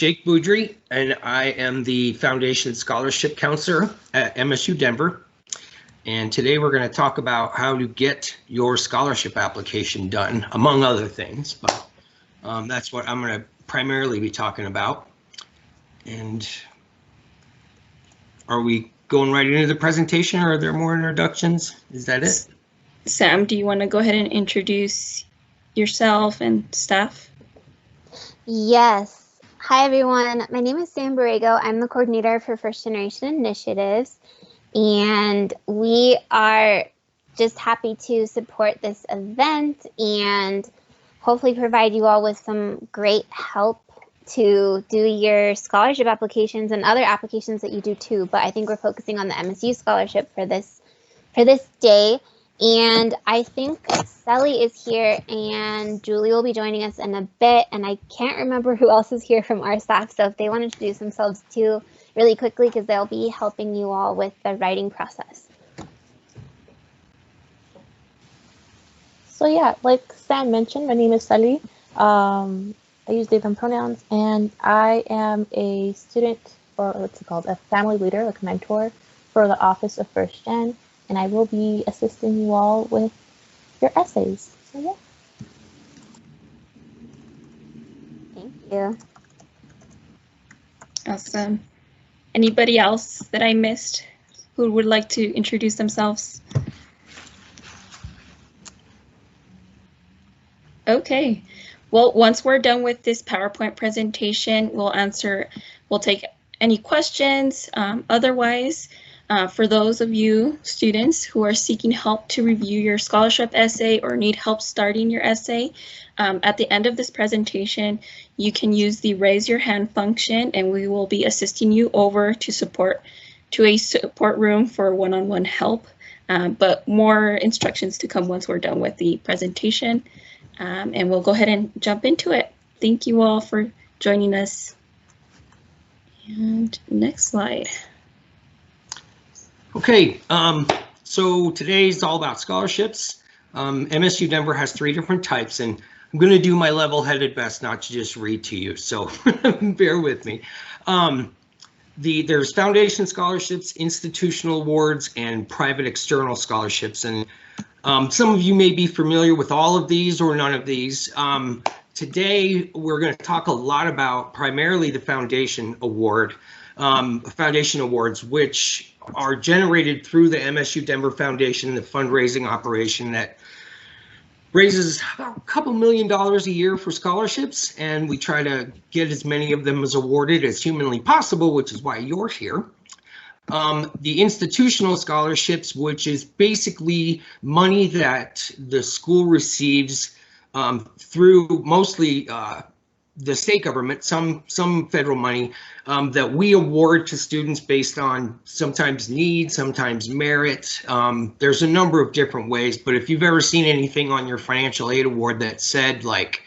Jake Boudry, and I am the Foundation Scholarship Counselor at MSU Denver. And today we're going to talk about how to get your scholarship application done, among other things. But that's what I'm going to primarily be talking about. And are we going right into the presentation, or are there more introductions? Is that it? Sam, do you want to go ahead and introduce yourself and staff? Yes. Hi, everyone. My name is Sam Borrego. I'm the coordinator for First Generation Initiatives, and we are just happy to support this event and hopefully provide you all with some great help to do your scholarship applications and other applications that you do too. But I think we're focusing on the MSU scholarship for this day. And I think Sally is here and Julie will be joining us in a bit. And I can't remember who else is here from our staff. So if they want to introduce themselves too really quickly, because they'll be helping you all with the writing process. So yeah, like Sam mentioned, my name is Sally. I use they, them pronouns, and I am a student, or what's it called, a family leader, like a mentor for the Office of First Gen. And I will be assisting you all with your essays. So yeah. Thank you. Awesome. Anybody else that I missed who would like to introduce themselves? Okay. Well, once we're done with this PowerPoint presentation, we'll take any questions. Otherwise, for those of you students who are seeking help to review your scholarship essay or need help starting your essay, at the end of this presentation, you can use the raise your hand function and we will be assisting you over to a support room for one-on-one help. But more instructions to come once we're done with the presentation. And we'll go ahead and jump into it. Thank you all for joining us. And next slide. Okay, so today's all about scholarships. MSU Denver has 3 different types, and I'm going to do my level-headed best not to just read to you, so bear with me. There's foundation scholarships, institutional awards, and private external scholarships. And some of you may be familiar with all of these or none of these. Today, we're going to talk a lot about primarily the foundation awards, which are generated through the MSU Denver Foundation, the fundraising operation that raises about a couple $1 million a year for scholarships, and we try to get as many of them as awarded as humanly possible, which is why you're here. The institutional scholarships, which is basically money that the school receives through mostly the state government, some federal money that we award to students based on sometimes need, sometimes merit. There's a number of different ways, but if you've ever seen anything on your financial aid award that said like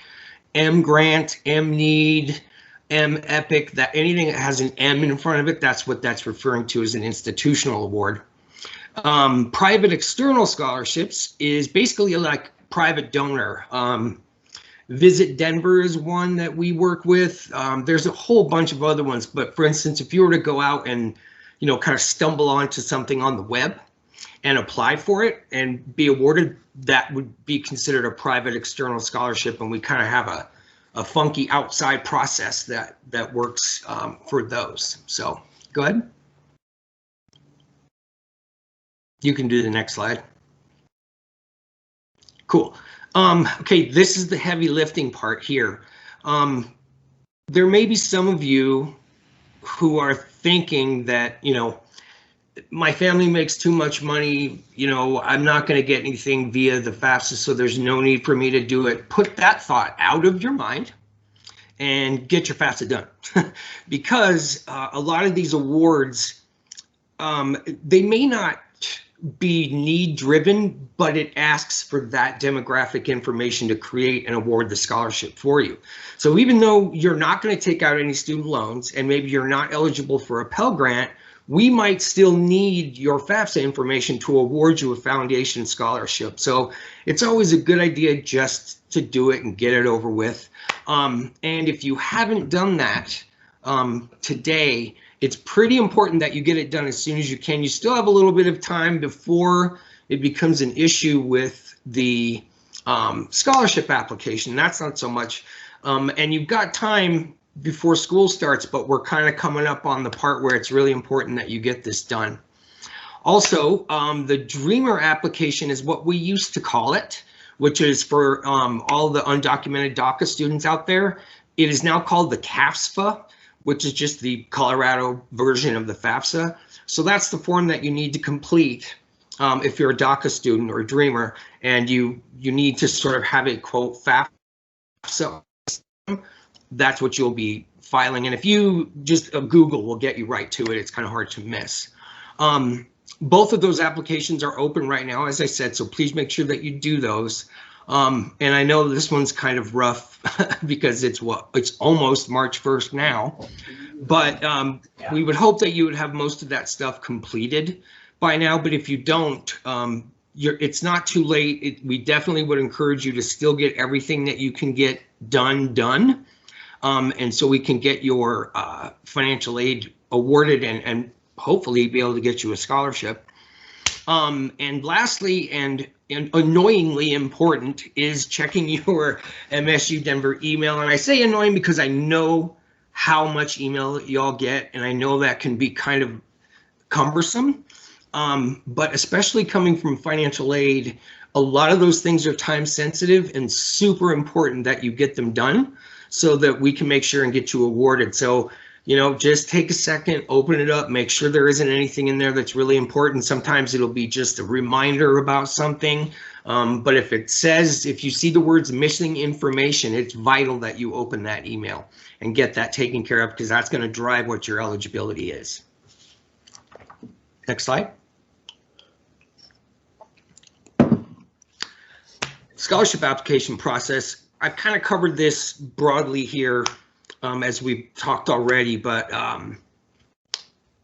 M grant, M need, M epic, that anything that has an M in front of it, that's what that's referring to as an institutional award. Private external scholarships is basically like private donor. Visit Denver is one that we work with. There's a whole bunch of other ones, but for instance, if you were to go out and, kind of stumble onto something on the web and apply for it and be awarded, that would be considered a private external scholarship, and we kind of have a funky outside process that works for those. So go ahead. You can do the next slide. Cool. Okay, this is the heavy lifting part here. There may be some of you who are thinking that, my family makes too much money, I'm not going to get anything via the FAFSA, so there's no need for me to do it. Put that thought out of your mind and get your FAFSA done. Because a lot of these awards, they may not be need driven, but it asks for that demographic information to create and award the scholarship for you. So even though you're not going to take out any student loans and maybe you're not eligible for a Pell Grant, we might still need your FAFSA information to award you a foundation scholarship. So it's always a good idea just to do it and get it over with. And if you haven't done that, today, it's pretty important that you get it done as soon as you can. You still have a little bit of time before it becomes an issue with the scholarship application. That's not so much. And you've got time before school starts, but we're kind of coming up on the part where it's really important that you get this done. Also, the Dreamer application is what we used to call it, which is for all the undocumented DACA students out there. It is now called the CAFSFA, which is just the Colorado version of the FAFSA. So that's the form that you need to complete if you're a DACA student or a Dreamer, and you need to sort of have a quote FAFSA. That's what you'll be filing, and if you just Google will get you right to it. It's kind of hard to miss. Both of those applications are open right now, as I said, so please make sure that you do those. And I know this one's kind of rough because it's almost March 1st now, but we would hope that you would have most of that stuff completed by now. But if you don't, it's not too late. We definitely would encourage you to still get everything that you can get done. And so we can get your financial aid awarded and hopefully be able to get you a scholarship. And lastly, and annoyingly important, is checking your MSU Denver email. And I say annoying because I know how much email y'all get, and I know that can be kind of cumbersome. But especially coming from financial aid, a lot of those things are time sensitive and super important that you get them done so that we can make sure and get you awarded. So, you know, just take a second, open it up, make sure there isn't anything in there that's really important. Sometimes it'll be just a reminder about something. But if it says, if you see the words missing information, it's vital that you open that email and get that taken care of, because that's going to drive what your eligibility is. Next slide. Scholarship application process. I've kind of covered this broadly here as we've talked already, but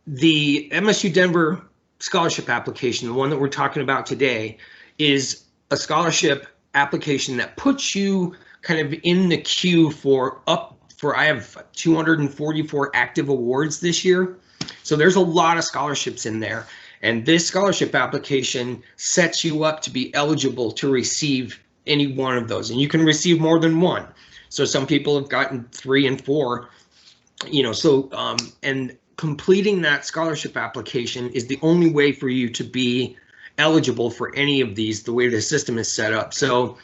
the MSU Denver scholarship application, the one that we're talking about today, is a scholarship application that puts you kind of in the queue for I have 244 active awards this year. So there's a lot of scholarships in there. And this scholarship application sets you up to be eligible to receive any one of those. And you can receive more than one. So some people have gotten 3 and 4, you know, so and completing that scholarship application is the only way for you to be eligible for any of these, the way the system is set up. So,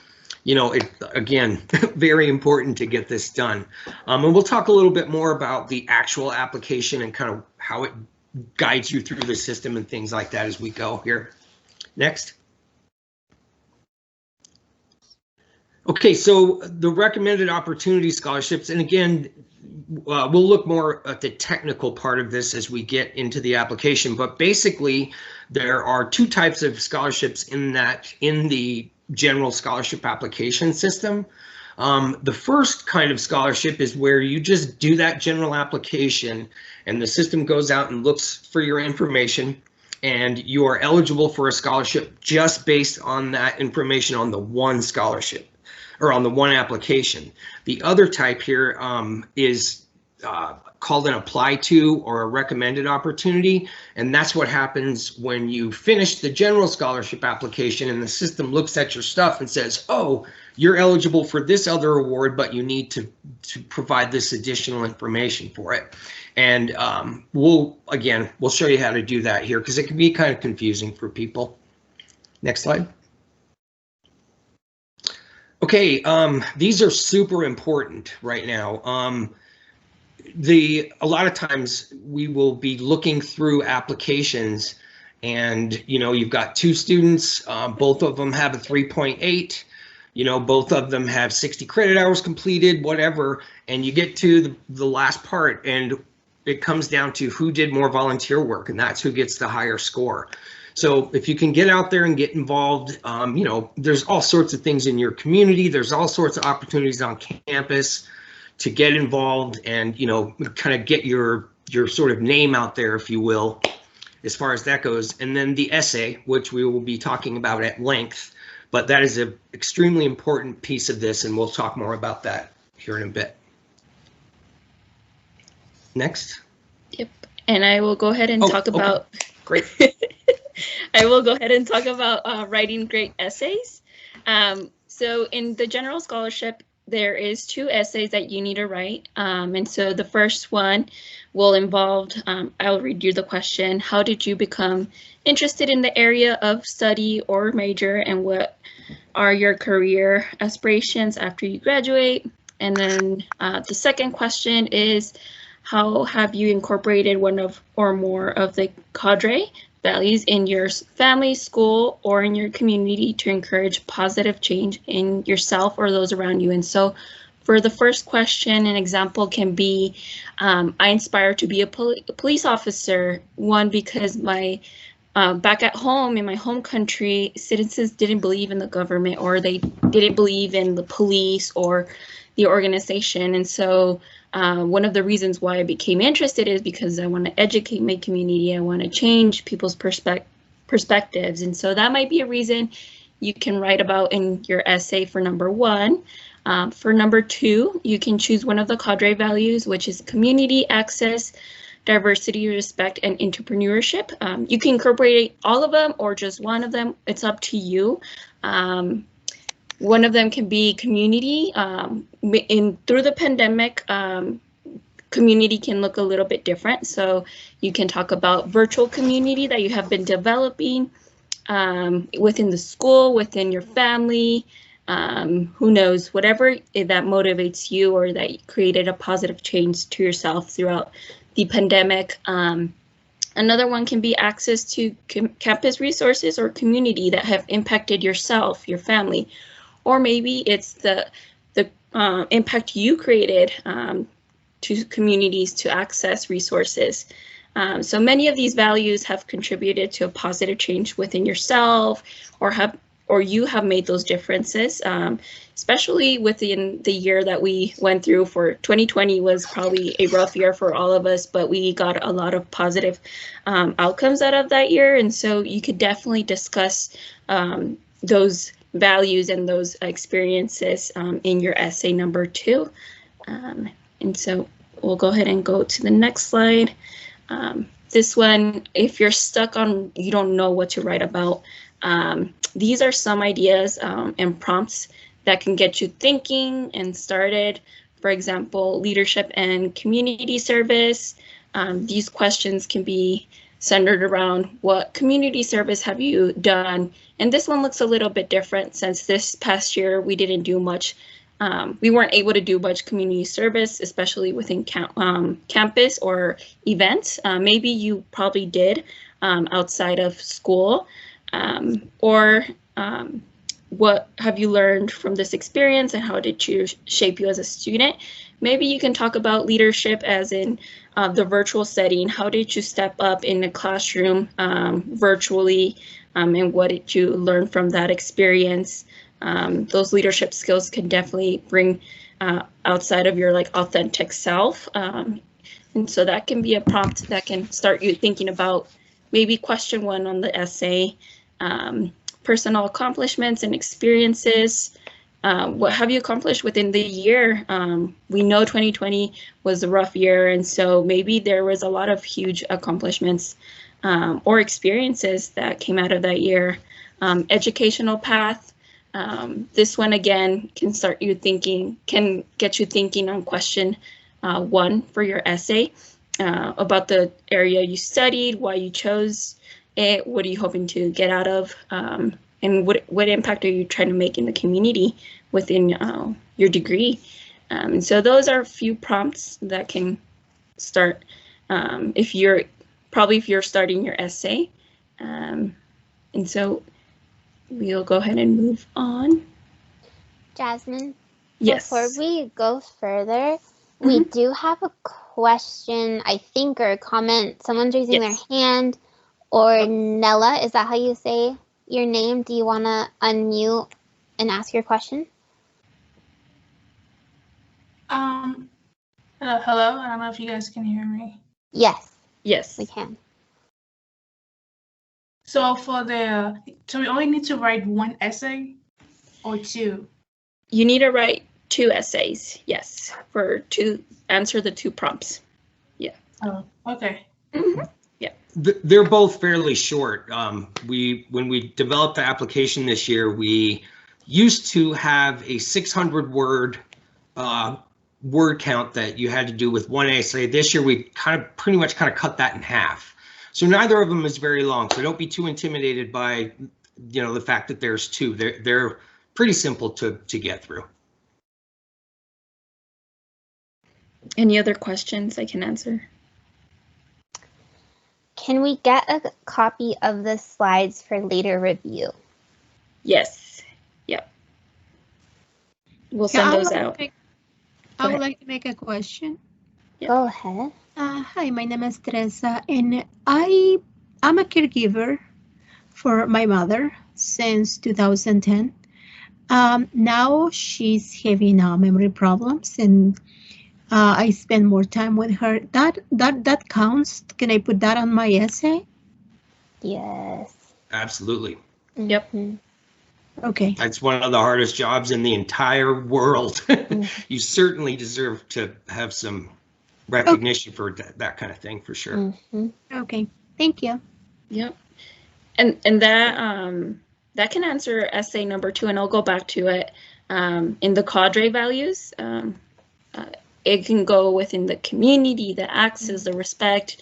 you know, it, again, very important to get this done. And we'll talk a little bit more about the actual application and kind of how it guides you through the system and things like that as we go here. Next. Okay, so the recommended opportunity scholarships, and again, we'll look more at the technical part of this as we get into the application, but basically there are 2 types of scholarships in the general scholarship application system. The first kind of scholarship is where you just do that general application and the system goes out and looks for your information, and you are eligible for a scholarship just based on that information on the one scholarship, or on the one application. The other type here is called an apply to or a recommended opportunity. And that's what happens when you finish the general scholarship application and the system looks at your stuff and says, oh, you're eligible for this other award, but you need to provide this additional information for it. And we'll show you how to do that here, because it can be kind of confusing for people. Next slide. Okay, these are super important right now. A lot of times we will be looking through applications, and you know, you've got 2 students, both of them have a 3.8, you know, both of them have 60 credit hours completed, whatever, and you get to the last part and it comes down to who did more volunteer work, and that's who gets the higher score. So if you can get out there and get involved, you know, there's all sorts of things in your community. There's all sorts of opportunities on campus to get involved and, you know, kind of get your sort of name out there, if you will, as far as that goes. And then the essay, which we will be talking about at length, but that is an extremely important piece of this, and we'll talk more about that here in a bit. Next. Yep. And I will go ahead and Oh, talk okay. about. Great. I will go ahead and talk about writing great essays. So in the general scholarship, there is 2 essays that you need to write. And so the first one will involve, I'll read you the question, how did you become interested in the area of study or major, and what are your career aspirations after you graduate? And then the second question is, how have you incorporated one of or more of the cadre values in your family, school, or in your community to encourage positive change in yourself or those around you? And so for the first question, an example can be, I aspire to be a police officer, one, because my back at home in my home country, citizens didn't believe in the government, or they didn't believe in the police or the organization. And so one of the reasons why I became interested is because I want to educate my community. I want to change people's perspectives. And so that might be a reason you can write about in your essay for number 1. For number 2, you can choose one of the cadre values, which is community, access, diversity, respect, and entrepreneurship. You can incorporate all of them or just one of them. It's up to you. One of them can be community. Through the pandemic, community can look a little bit different. So you can talk about virtual community that you have been developing within the school, within your family, who knows, whatever that motivates you or that created a positive change to yourself throughout the pandemic. Another one can be access to campus resources or community that have impacted yourself, your family, or maybe it's the impact you created to communities to access resources. So many of these values have contributed to a positive change within yourself, or you have made those differences, especially within the year that we went through. For 2020 was probably a rough year for all of us, but we got a lot of positive outcomes out of that year. And so you could definitely discuss those values and those experiences in your essay number 2. And so we'll go ahead and go to the next slide. This one, if you're stuck on, you don't know what to write about, these are some ideas and prompts that can get you thinking and started. For example, leadership and community service. These questions can be centered around what community service have you done? And this one looks a little bit different since this past year we didn't do much. We weren't able to do much community service, especially within campus or events. Maybe you probably did outside of school. What have you learned from this experience and how did you shape you as a student? Maybe you can talk about leadership as in the virtual setting. How did you step up in the classroom virtually, and what did you learn from that experience? Those leadership skills can definitely bring outside of your authentic self. And so that can be a prompt that can start you thinking about maybe question 1 on the essay. Personal accomplishments and experiences. What have you accomplished within the year? We know 2020 was a rough year, and so maybe there was a lot of huge accomplishments or experiences that came out of that year. Educational path. This one again can start you thinking, can get you thinking on question 1 for your essay about the area you studied, why you chose it, what are you hoping to get out of, and what impact are you trying to make in the community within your degree. And so those are a few prompts that can start if you're starting your essay. And so we'll go ahead and move on. Jasmine, Yes. before we go further, we do have a question, I think, or a comment. Someone's raising their hand. Or Nella, is that how you say your name? Do you want to unmute and ask your question? Hello. I don't know if you guys can hear me. Yes. Yes. We can. So so we only need to write 1 essay or 2? You need to write 2 essays, yes, to answer the 2 prompts. Yeah. Oh, okay. They're both fairly short. When we developed the application this year, we used to have a 600 word word count that you had to do with one essay. This year, we pretty much cut that in half. So neither of them is very long. So don't be too intimidated by, the fact that there's two. They're pretty simple to get through. Any other questions I can answer? Can we get a copy of the slides for later review? Yes. Yep. We'll send those out. I would like to make a question. Yeah. Go ahead. Hi, my name is Teresa, and I'm a caregiver for my mother since 2010. Now she's having memory problems, and I spend more time with her. That counts. Can I put that on my essay? Yes. Absolutely. Yep. Mhm. Okay. That's one of the hardest jobs in the entire world. You certainly deserve to have some recognition for that kind of thing, for sure. Mhm. Okay. Thank you. Yep. And that can answer essay number 2, and I'll go back to it. In the cadre values, it can go within the community, the access, the respect.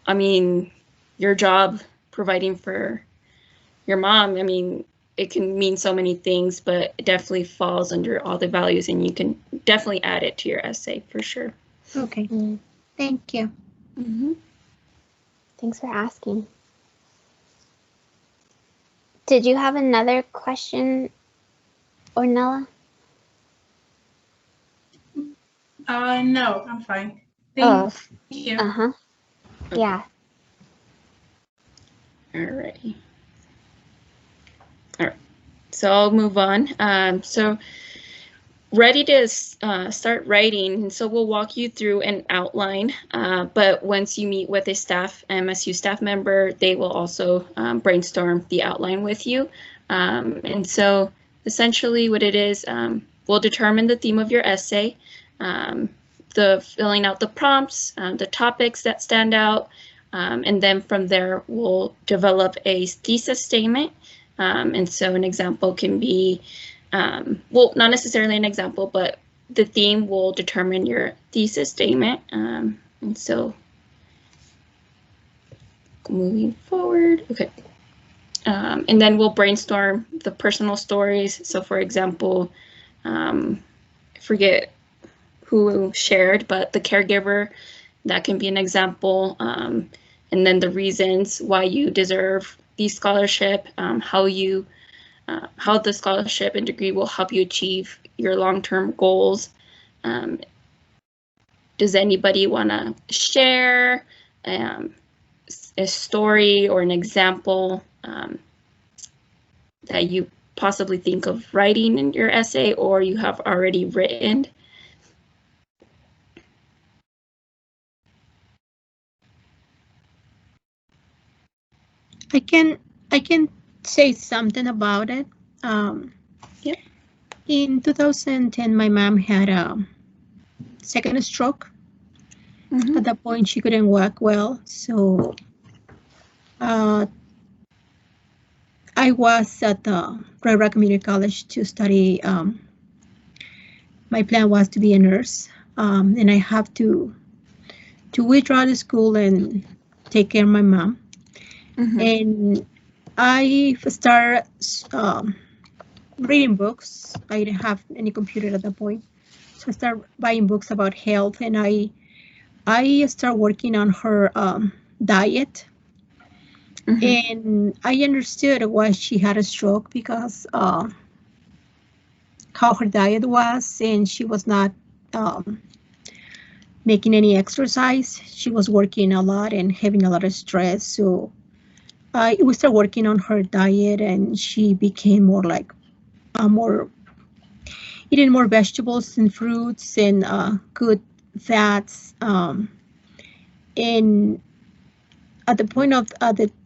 I mean, your job providing for your mom, I mean, it can mean so many things, but it definitely falls under all the values, and you can definitely add it to your essay for sure. Okay. Mm. Thank you. Mm-hmm. Thanks for asking. Did you have another question, Ornella? No, I'm fine. Oh. Thank you. Uh-huh. Yeah. Alrighty. All right, so I'll move on. So ready to start writing, and so we'll walk you through an outline, but once you meet with a MSU staff member, they will also brainstorm the outline with you. And so essentially what it is, we'll determine the theme of your essay, the filling out the prompts, the topics that stand out, and then from there we'll develop a thesis statement. And so an example can be, well, not necessarily an example, but the theme will determine your thesis statement. And so moving forward, okay. And then we'll brainstorm the personal stories. So for example, I forget who shared, but the caregiver, that can be an example. And then the reasons why you deserve the scholarship, how the scholarship and degree will help you achieve your long-term goals. Does anybody want to share a story or an example that you possibly think of writing in your essay or you have already written? I can say something about it. Yep. In 2010, my mom had a second stroke. Mm-hmm. At that point, she couldn't walk well, so I was at the Red Rock Community College to study. My plan was to be a nurse, and I have to withdraw the school and take care of my mom. Mm-hmm. And I started reading books. I didn't have any computer at that point, so I started buying books about health, and I started working on her diet. Mm-hmm. And I understood why she had a stroke, because how her diet was, and she was not making any exercise. She was working a lot and having a lot of stress. So we started working on her diet, and she became more like eating more vegetables and fruits and good fats. And at the point of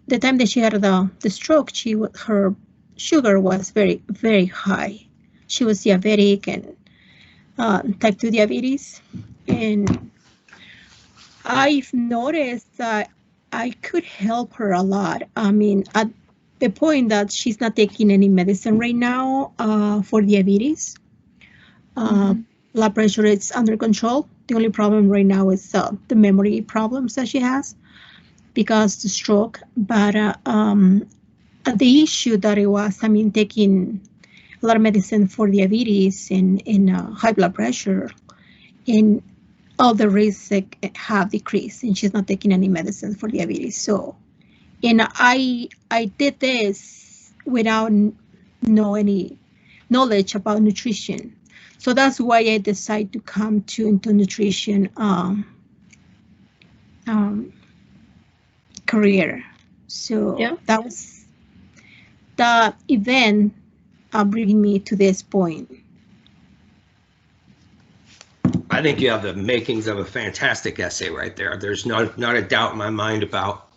the time that she had the stroke, her sugar was very, very high. She was diabetic and type 2 diabetes. And I've noticed that I could help her a lot. I mean, at the point that she's not taking any medicine right now for diabetes. Blood pressure is under control. The only problem right now is the memory problems that she has because the stroke. But the issue that it was, I mean, taking a lot of medicine for diabetes and high blood pressure, and all the risks have decreased, and she's not taking any medicine for diabetes. So, and I did this without any knowledge about nutrition. So that's why I decided to come into nutrition career. So Yeah. that was the event bringing me to this point. I think you have the makings of a fantastic essay right there. There's not a doubt in my mind about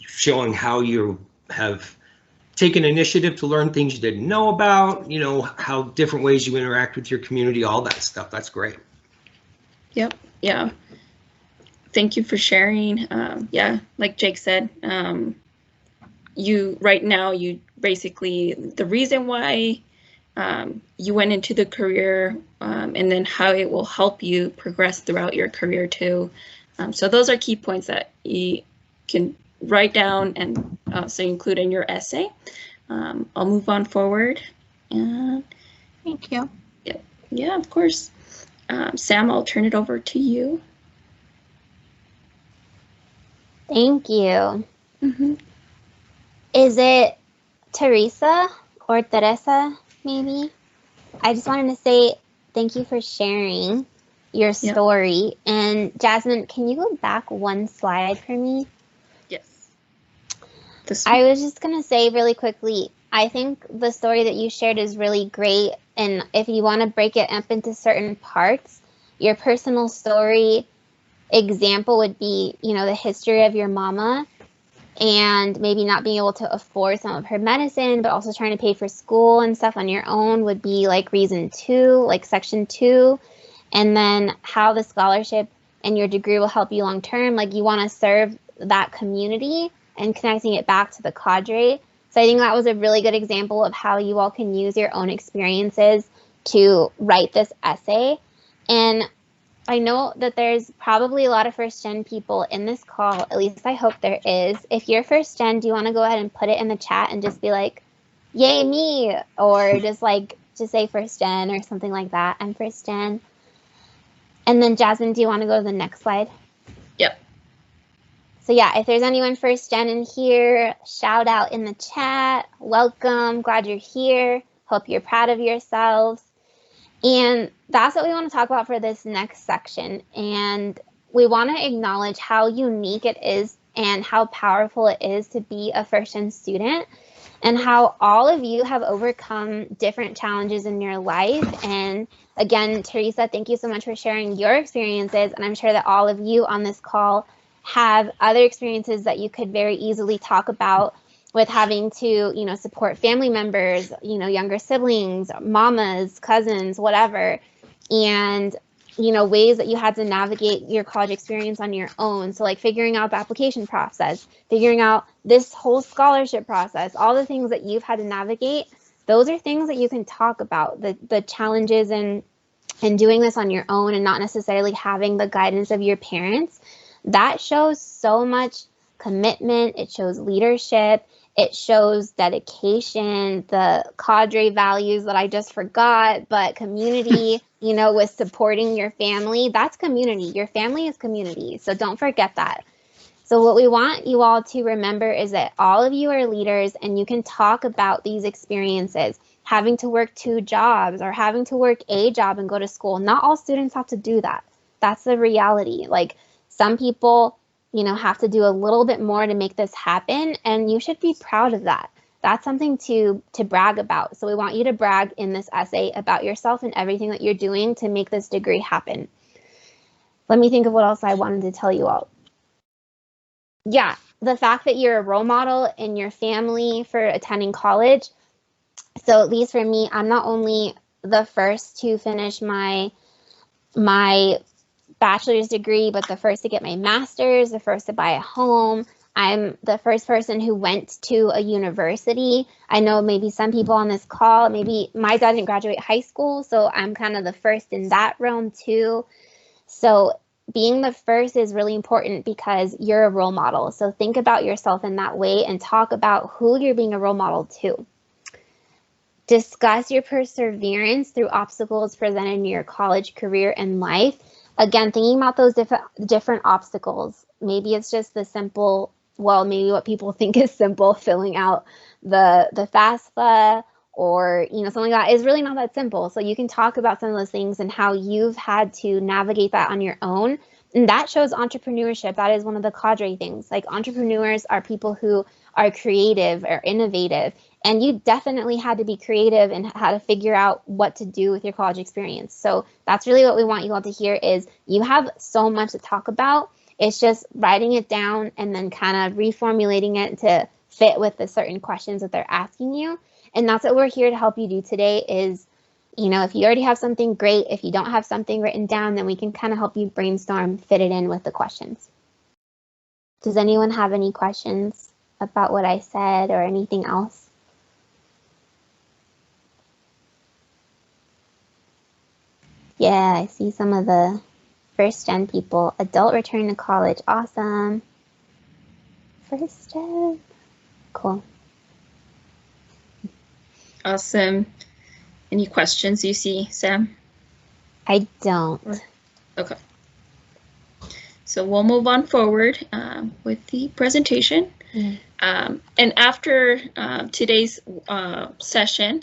showing how you have taken initiative to learn things you didn't know about, you know, how different ways you interact with your community, all that stuff. That's great. Yep. Yeah. Thank you for sharing. Yeah, like Jake said, right now, you basically, the reason why you went into the career and then how it will help you progress throughout your career too. So those are key points that you can write down and so include in your essay. I'll move on forward. Thank you. Yeah, of course. Sam, I'll turn it over to you. Thank you. Mm-hmm. Is it Teresa or Teresa, maybe? I just wanted to say thank you for sharing your story. And Jasmine, can you go back one slide for me? Yes. I was just going to say really quickly, I think the story that you shared is really great. And if you want to break it up into certain parts, your personal story example would be, you know, the history of your mama and maybe not being able to afford some of her medicine, but also trying to pay for school and stuff on your own would be like reason 2, like section 2. And then how the scholarship and your degree will help you long term, like you want to serve that community and connecting it back to the cadre. So I think that was a really good example of how you all can use your own experiences to write this essay. And I know that there's probably a lot of first gen people in this call, at least I hope there is. If you're first gen, do you want to go ahead and put it in the chat and just be like, yay me, or just say first gen or something like that. I'm first gen. And then Jasmine, do you want to go to the next slide? Yep. So yeah, if there's anyone first gen in here, shout out in the chat. Welcome, glad you're here. Hope you're proud of yourselves. And that's what we want to talk about for this next section. And we want to acknowledge how unique it is and how powerful it is to be a first-gen student, and how all of you have overcome different challenges in your life. And again, Teresa, thank you so much for sharing your experiences. And I'm sure that all of you on this call have other experiences that you could very easily talk about with having to, you know, support family members, you know, younger siblings, mamas, cousins, whatever. And, you know, ways that you had to navigate your college experience on your own. So like figuring out the application process, figuring out this whole scholarship process, all the things that you've had to navigate, those are things that you can talk about, the challenges and doing this on your own and not necessarily having the guidance of your parents. That shows so much commitment. It shows leadership. It shows dedication, the cadre values that I just forgot, but community, you know, with supporting your family, that's community. Your family is community. So don't forget that. So what we want you all to remember is that all of you are leaders and you can talk about these experiences, having to work 2 jobs or having to work a job and go to school. Not all students have to do that. That's the reality. Like some people, you know, have to do a little bit more to make this happen, and you should be proud of that. That's something to brag about. So we want you to brag in this essay about yourself and everything that you're doing to make this degree happen. Let me think of what else I wanted to tell you all. Yeah, the fact that you're a role model in your family for attending college. So at least for me, I'm not only the first to finish my bachelor's degree, but the first to get my master's, the first to buy a home. I'm the first person who went to a university. I know maybe some people on this call, maybe my dad didn't graduate high school, so I'm kind of the first in that realm too. So being the first is really important because you're a role model. So think about yourself in that way and talk about who you're being a role model to. Discuss your perseverance through obstacles presented in your college career and life. Again, thinking about those different obstacles. Maybe it's just the simple, well, maybe what people think is simple, filling out the FAFSA, or something like that is really not that simple. So you can talk about some of those things and how you've had to navigate that on your own. And that shows entrepreneurship. That is one of the cadre things. Like, entrepreneurs are people who are creative or innovative. And you definitely had to be creative and how to figure out what to do with your college experience. So that's really what we want you all to hear is you have so much to talk about. It's just writing it down and then kind of reformulating it to fit with the certain questions that they're asking you. And that's what we're here to help you do today is, if you already have something, great. If you don't have something written down, then we can kind of help you brainstorm, fit it in with the questions. Does anyone have any questions about what I said or anything else? Yeah, I see some of the first gen people. Adult return to college, awesome. First gen, cool. Awesome. Any questions you see, Sam? I don't. Okay. So we'll move on forward with the presentation. And after today's session,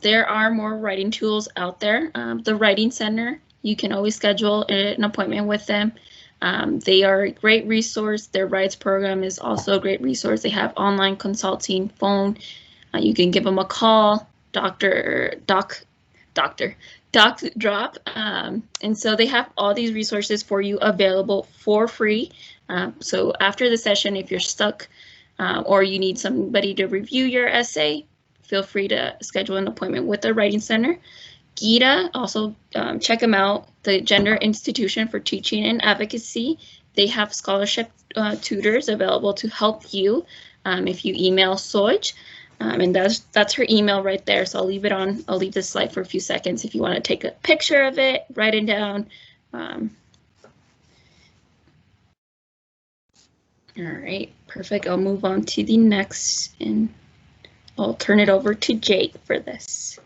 there are more writing tools out there. The Writing Center, you can always schedule an appointment with them. They are a great resource. Their Writes program is also a great resource. They have online consulting, phone. You can give them a call, Doc Drop. And so they have all these resources for you available for free. So after the session, if you're stuck or you need somebody to review your essay, feel free to schedule an appointment with the Writing Center. GITA, also check them out, the Gender Institution for Teaching and Advocacy. They have scholarship tutors available to help you if you email Soj. And that's her email right there. So I'll leave it on. I'll leave this slide for a few seconds if you want to take a picture of it, write it down. All right, perfect. I'll move on to the next and I'll turn it over to Jake for this.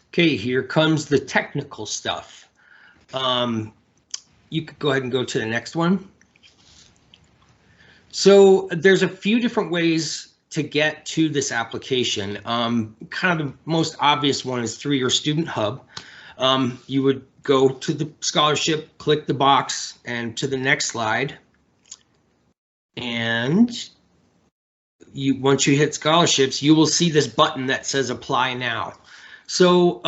Okay, here comes the technical stuff. You could go ahead and go to the next one. So there's a few different ways to get to this application. Kind of the most obvious one is through your Student Hub. You would go to the scholarship, click the box, and to the next slide. And once you hit scholarships, you will see this button that says Apply Now. So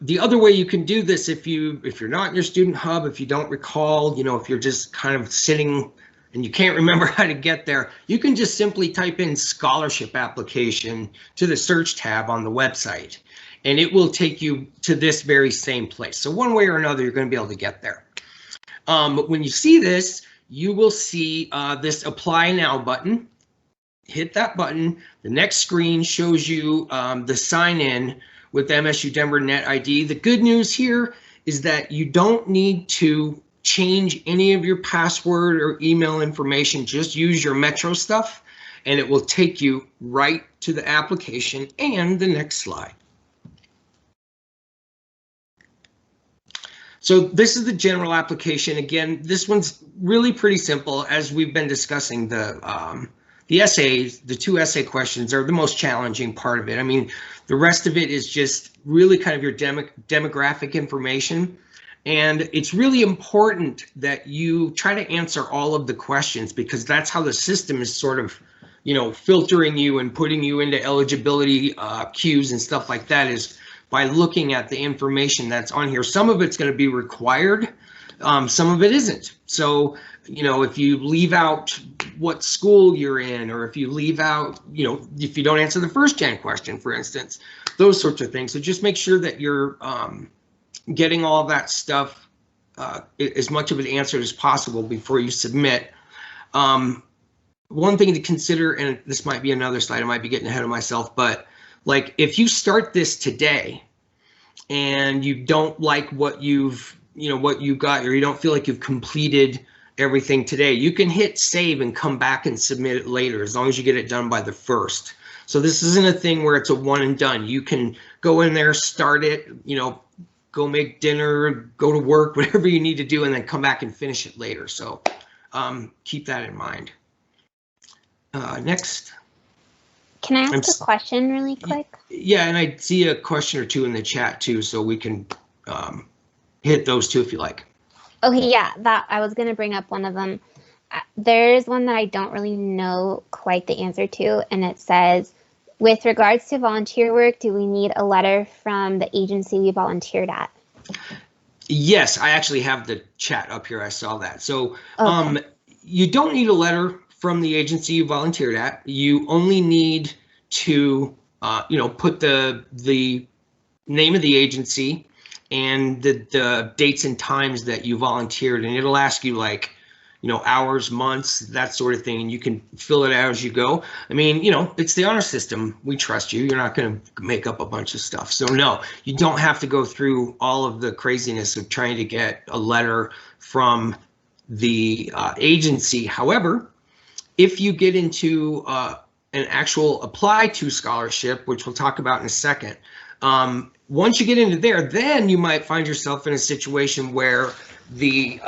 the other way you can do this, if you're not in your Student Hub, if you don't recall, if you're just kind of sitting and you can't remember how to get there, you can just simply type in scholarship application to the search tab on the website, and it will take you to this very same place. So one way or another, you're going to be able to get there. When you see this, you will see this Apply Now button. Hit that button. The next screen shows you the sign in with MSU Denver Net ID. The good news here is that you don't need to change any of your password or email information. Just use your Metro stuff and it will take you right to the application and the next slide. So this is the general application. Again, this one's really pretty simple. As we've been discussing, the essays, the 2 essay questions are the most challenging part of it. I mean, the rest of it is just really kind of your demographic information. And it's really important that you try to answer all of the questions, because that's how the system is sort of, filtering you and putting you into eligibility queues and stuff like that, is by looking at the information that's on here. Some of it's going to be required, some of it isn't. So, if you leave out what school you're in, or if you leave out, if you don't answer the first gen question, for instance, those sorts of things. So just make sure that you're getting all of that stuff, as much of an answer as possible before you submit. One thing to consider, and this might be another slide, I might be getting ahead of myself, but like if you start this today and you don't like what you've got, or you don't feel like you've completed everything today, you can hit save and come back and submit it later, as long as you get it done by the 1st. So this isn't a thing where it's a one and done. You can go in there, start it, go make dinner, go to work, whatever you need to do, and then come back and finish it later. So keep that in mind. Next. Can I ask a question really quick? Yeah, and I see a question or two in the chat too, so we can hit those two if you like. Okay, yeah, that I was going to bring up one of them. There's one that I don't really know quite the answer to, and it says, with regards to volunteer work, do we need a letter from the agency we volunteered at? Yes, I actually have the chat up here. I saw that. So Okay. You don't need a letter from the agency you volunteered at. You only need to, put the name of the agency and the dates and times that you volunteered, and it'll ask you like, hours, months, that sort of thing, and you can fill it out as you go. I mean, it's the honor system. We trust you. You're not going to make up a bunch of stuff. So no, you don't have to go through all of the craziness of trying to get a letter from the agency. However, if you get into an actual apply to scholarship, which we'll talk about in a second, once you get into there, then you might find yourself in a situation where the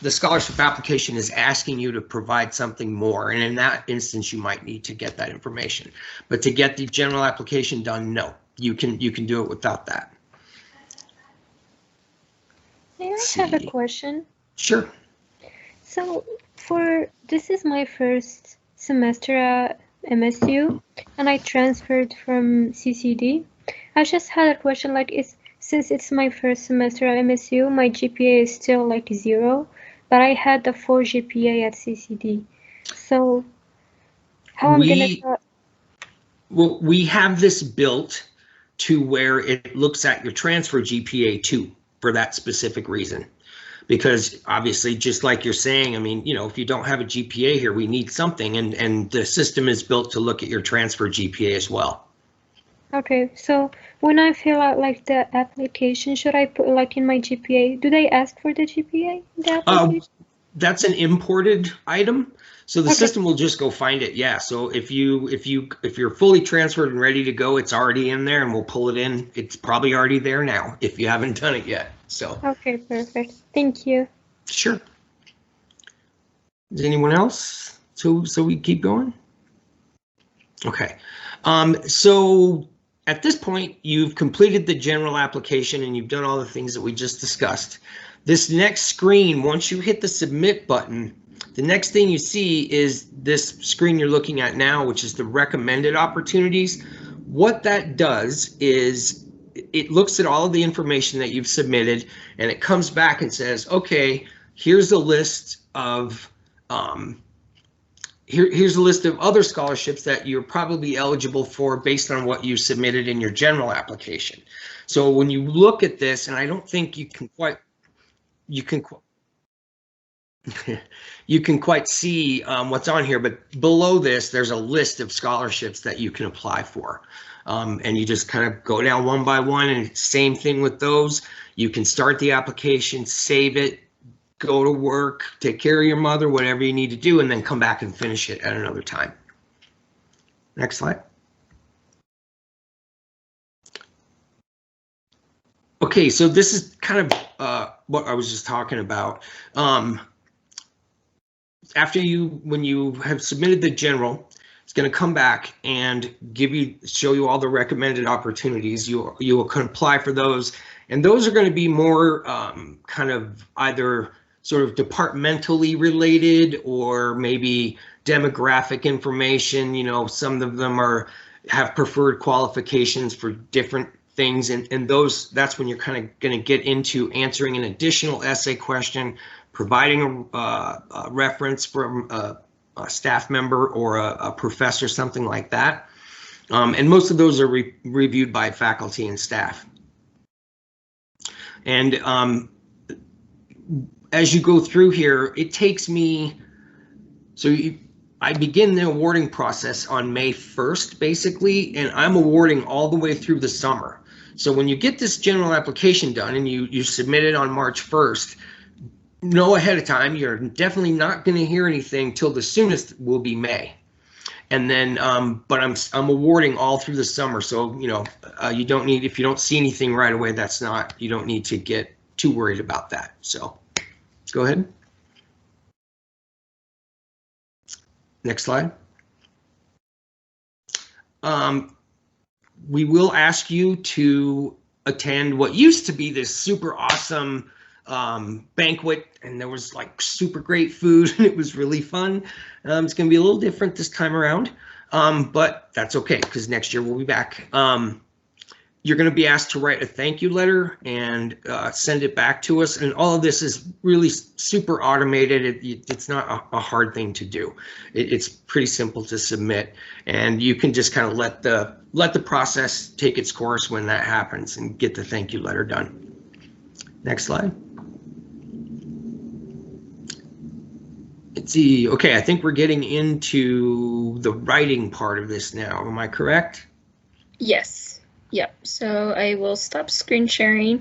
scholarship application is asking you to provide something more, and in that instance, you might need to get that information. But to get the general application done, no, you can do it without that. May I have a question? Sure. So this is my first semester at MSU, and I transferred from CCD. I just had a question, like, since it's my first semester at MSU, my GPA is still like 0, but I had the 4 GPA at CCD. So how I'm gonna start? Well, we have this built to where it looks at your transfer GPA too, for that specific reason. Because obviously, just like you're saying, I mean, if you don't have a GPA here, we need something, and the system is built to look at your transfer GPA as well. Okay, so when I fill out like the application, should I put like in my GPA? Do they ask for the GPA in the application? That's an imported item, so the Okay. system will just go find it. Yeah, so if you're fully transferred and ready to go, it's already in there, and we'll pull it in. It's probably already there now if you haven't done it yet. So. Okay, perfect. Thank you. Sure. Is anyone else? So we keep going? Okay. So at this point, you've completed the general application and you've done all the things that we just discussed. This next screen, once you hit the submit button, the next thing you see is this screen you're looking at now, which is the recommended opportunities. What that does is it looks at all of the information that you've submitted, and it comes back and says, okay, here's a list of here's a list of other scholarships that you're probably eligible for based on what you submitted in your general application. So when you look at this, and I don't think you can quite see what's on here, but below this, there's a list of scholarships that you can apply for. And you just kind of go down one by one, and same thing with those. You can start the application, save it, go to work, take care of your mother, whatever you need to do, and then come back and finish it at another time. Next slide. Okay, so this is kind of what I was just talking about. When you have submitted the general, it's going to come back and show you all the recommended opportunities. You will apply for those, and those are going to be more kind of either sort of departmentally related or maybe demographic information. Some of them have preferred qualifications for different things, and that's when you're kind of going to get into answering an additional essay question, providing a reference from a staff member or a professor, something like that. And most of those are reviewed by faculty and staff. And as you go through here, it takes me, I begin the awarding process on May 1st, basically, and I'm awarding all the way through the summer. So when you get this general application done and you submit it on March 1st, know ahead of time, you're definitely not going to hear anything till the soonest will be May. And then, but I'm awarding all through the summer. So, you know, you don't need, if you don't see anything right away, you don't need to get too worried about that. So go ahead. Next slide. We will ask you to attend what used to be this super awesome banquet, and there was like super great food and it was really fun. It's going to be a little different this time around, but that's okay because next year we'll be back. You're going to be asked to write a thank you letter and send it back to us, and all of this is really super automated. It's not a hard thing to do. It's pretty simple to submit, and you can just kind of let the process take its course when that happens and get the thank you letter done. Next slide. Let's see. Okay, I think we're getting into the writing part of this now. Am I correct? Yes. Yep. So I will stop screen sharing.